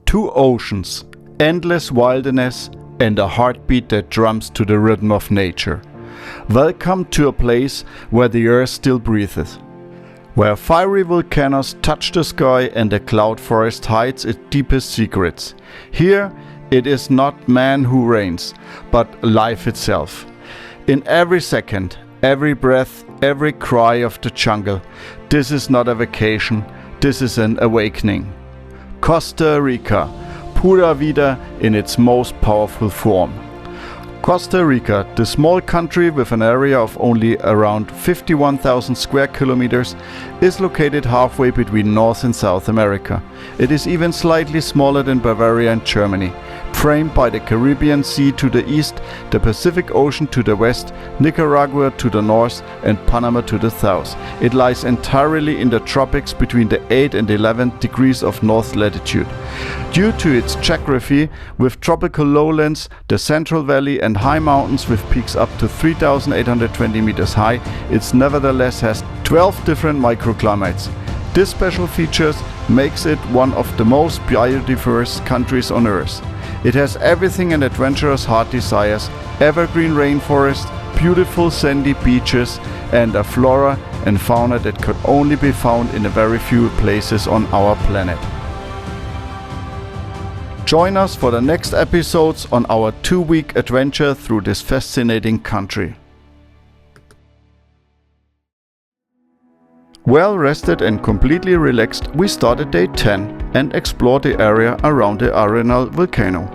Two oceans, endless wilderness, and a heartbeat that drums to the rhythm of nature. Welcome to a place where the earth still breathes, where fiery volcanoes touch the sky and the cloud forest hides its deepest secrets. Here, it is not man who reigns, but life itself. In every second, every breath, every cry of the jungle, this is not a vacation, this is an awakening. Costa Rica, Pura Vida in its most powerful form. Costa Rica, the small country with an area of only around 51,000 square kilometers, is located halfway between North and South America. It is even slightly smaller than Bavaria and Germany, framed by the Caribbean Sea to the east, the Pacific Ocean to the west, Nicaragua to the north, and Panama to the south. It lies entirely in the tropics between the 8 and 11 degrees of north latitude. Due to its geography, with tropical lowlands, the Central Valley and high mountains with peaks up to 3,820 meters high, it nevertheless has 12 different microclimates. This special features makes it one of the most biodiverse countries on earth. It has everything an adventurous heart desires: evergreen rainforests, beautiful sandy beaches, and a flora and fauna that could only be found in a very few places on our planet. Join us for the next episodes on our 2-week adventure through this fascinating country. Well rested and completely relaxed, we started day 10 and explored the area around the Arenal Volcano.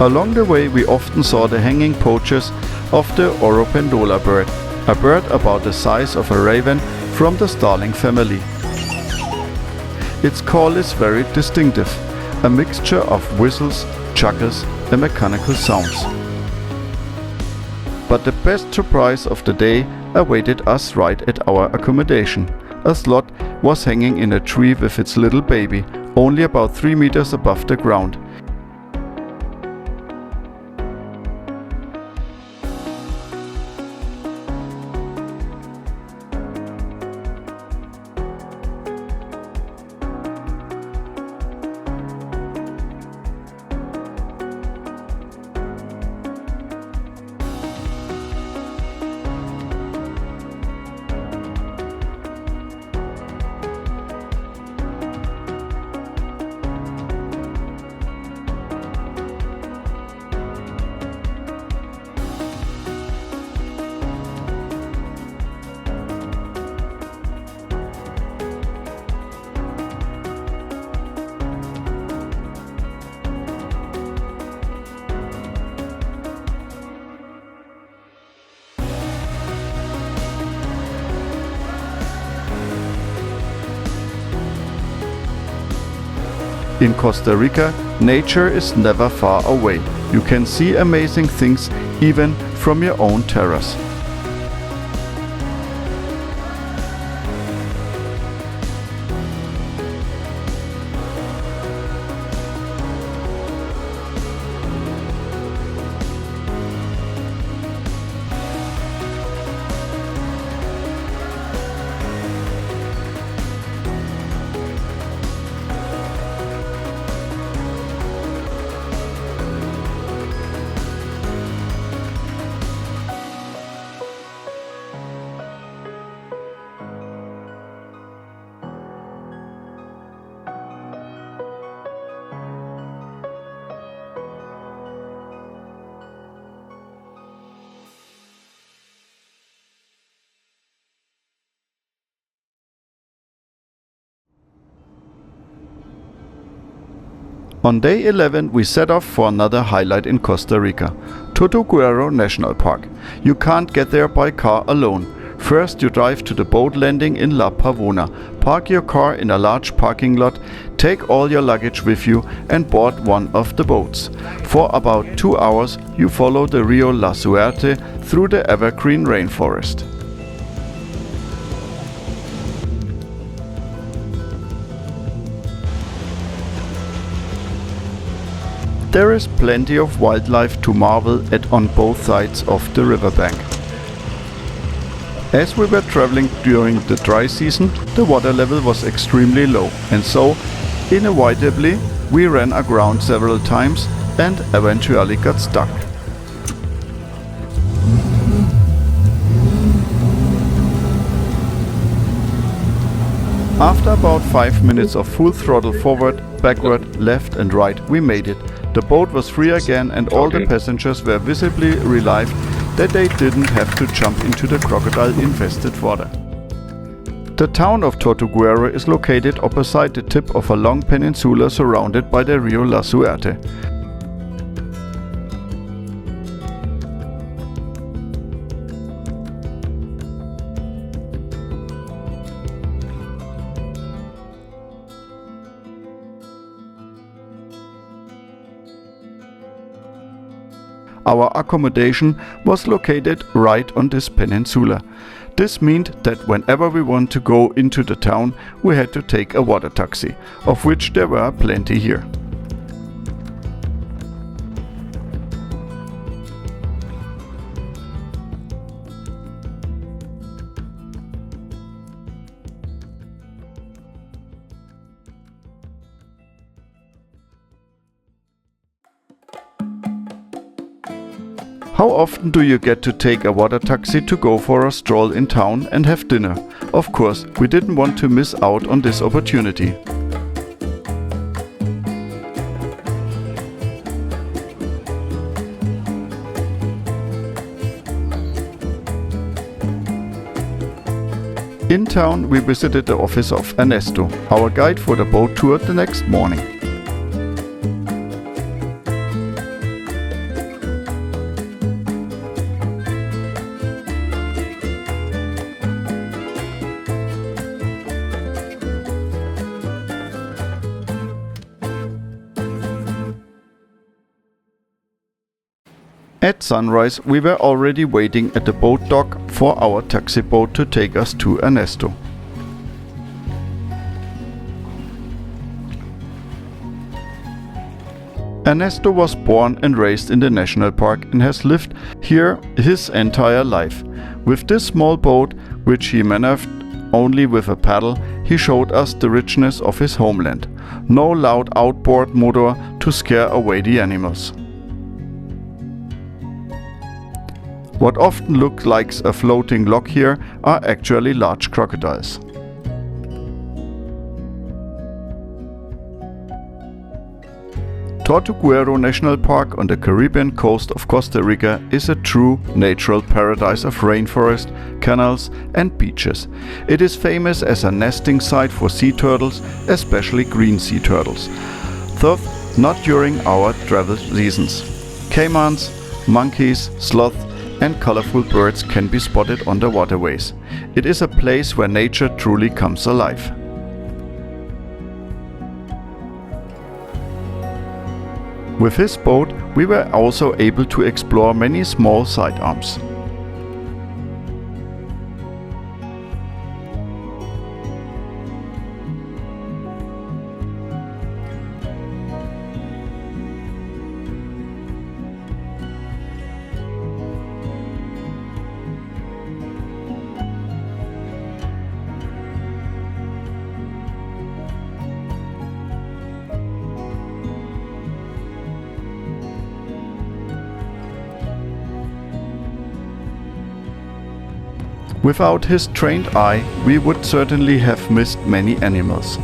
Along the way we often saw the hanging pouches of the oropendola bird, a bird about the size of a raven from the starling family. Its call is very distinctive, a mixture of whistles, chuckles and mechanical sounds. But the best surprise of the day awaited us right at our accommodation. A sloth was hanging in a tree with its little baby, only about 3 meters above the ground. In Costa Rica, nature is never far away. You can see amazing things even from your own terrace. On day 11 we set off for another highlight in Costa Rica, Tortuguero National Park. You can't get there by car alone. First you drive to the boat landing in La Pavona, park your car in a large parking lot, take all your luggage with you and board one of the boats. For about 2 hours you follow the Rio La Suerte through the evergreen rainforest. There is plenty of wildlife to marvel at on both sides of the riverbank. As we were traveling during the dry season, the water level was extremely low, and so, inevitably, we ran aground several times and eventually got stuck. After about 5 minutes of full throttle forward, backward, left and right, we made it. The boat was free again and all the passengers were visibly relieved that they didn't have to jump into the crocodile-infested water. The town of Tortuguero is located opposite the tip of a long peninsula surrounded by the Rio La Suerte. Our accommodation was located right on this peninsula. This meant that whenever we want to go into the town, we had to take a water taxi, of which there were plenty here. How often do you get to take a water taxi to go for a stroll in town and have dinner? Of course, we didn't want to miss out on this opportunity. In town, we visited the office of Ernesto, our guide for the boat tour the next morning. At sunrise, we were already waiting at the boat dock for our taxi boat to take us to Ernesto. Ernesto was born and raised in the national park and has lived here his entire life. With this small boat, which he maneuvered only with a paddle, he showed us the richness of his homeland. No loud outboard motor to scare away the animals. What often looks like a floating log here are actually large crocodiles. Tortuguero National Park on the Caribbean coast of Costa Rica is a true natural paradise of rainforest, canals and beaches. It is famous as a nesting site for sea turtles, especially green sea turtles, though not during our travel seasons. Caimans, monkeys, sloths and colorful birds can be spotted on the waterways. It is a place where nature truly comes alive. With his boat, we were also able to explore many small sidearms. Without his trained eye, we would certainly have missed many animals.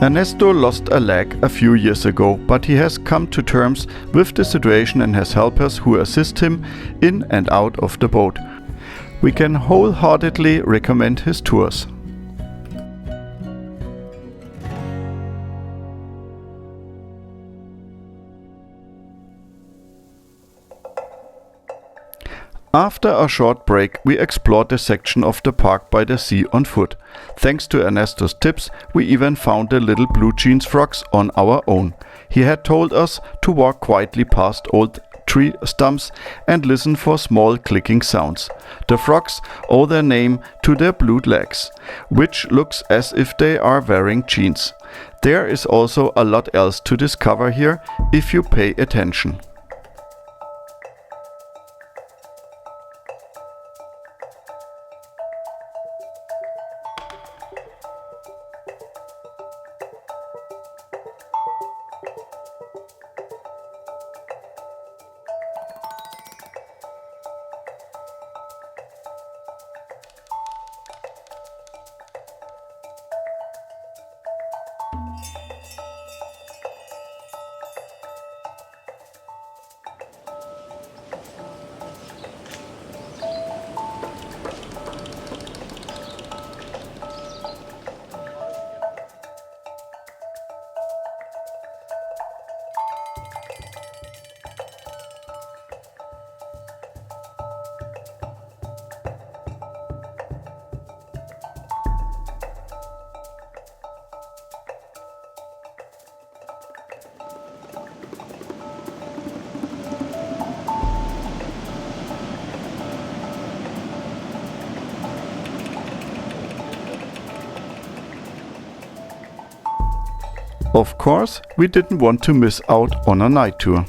Ernesto lost a leg a few years ago, but he has come to terms with the situation and has helpers who assist him in and out of the boat. We can wholeheartedly recommend his tours. After a short break, we explored the section of the park by the sea on foot. Thanks to Ernesto's tips, we even found the little blue jeans frogs on our own. He had told us to walk quietly past old tree stumps and listen for small clicking sounds. The frogs owe their name to their blue legs, which looks as if they are wearing jeans. There is also a lot else to discover here if you pay attention. Of course, we didn't want to miss out on a night tour.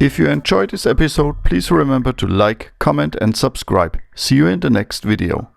If you enjoyed this episode, please remember to like, comment and subscribe. See you in the next video.